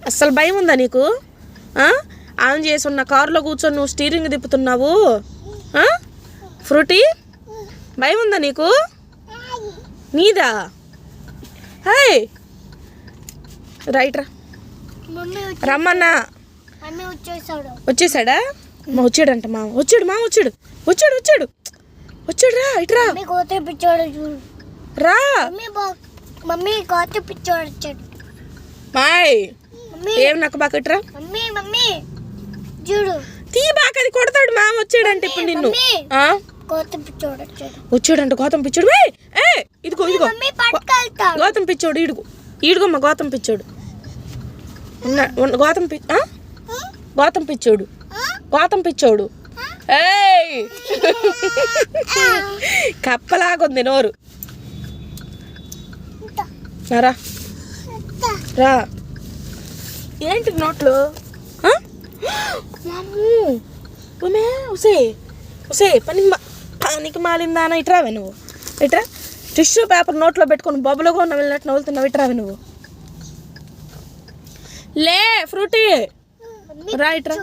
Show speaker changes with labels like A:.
A: అస్సలు భయం ఉందా నీకు? ఆన్ చేసి ఉన్న కారులో కూర్చొని నువ్వు స్టీరింగ్ తిప్పుతున్నావు. ఫ్రూటీ భయం ఉందా నీకు? నీదా? హాయ్ రైట్ రా రమ్మన్నా. వచ్చేసాడా? వచ్చాడంట మామ. వచ్చాడు రా ఇట్రా రా. మాయ్ ఏం నాకు బాగా ఇట్రా తీ బాగా అది కొడతాడు. మామ వచ్చాడంటే ఇప్పుడు నిన్ను వచ్చాడంట గౌతమ్ పిచ్చోడు. ఇదిగో గౌతమ్ పిచ్చోడు. ఈడుగోమ్మ గౌతమ్ పిచ్చోడు. గౌతమ్ పిచ్చోడు కప్పలాగుంది నోరు. రా ఏంటి నోట్లు? పనికి మాలిందానా? ఇట్రావే నువ్వు. ఇట్రా టిష్యూ పేపర్ నోట్లో పెట్టుకుని బొబ్బలుగా ఉన్న వెళ్ళినట్టు నవ్వుతున్నావు. ఇట్రావే నువ్వు. లే ఫ్రూటీ రా ఇట్రా.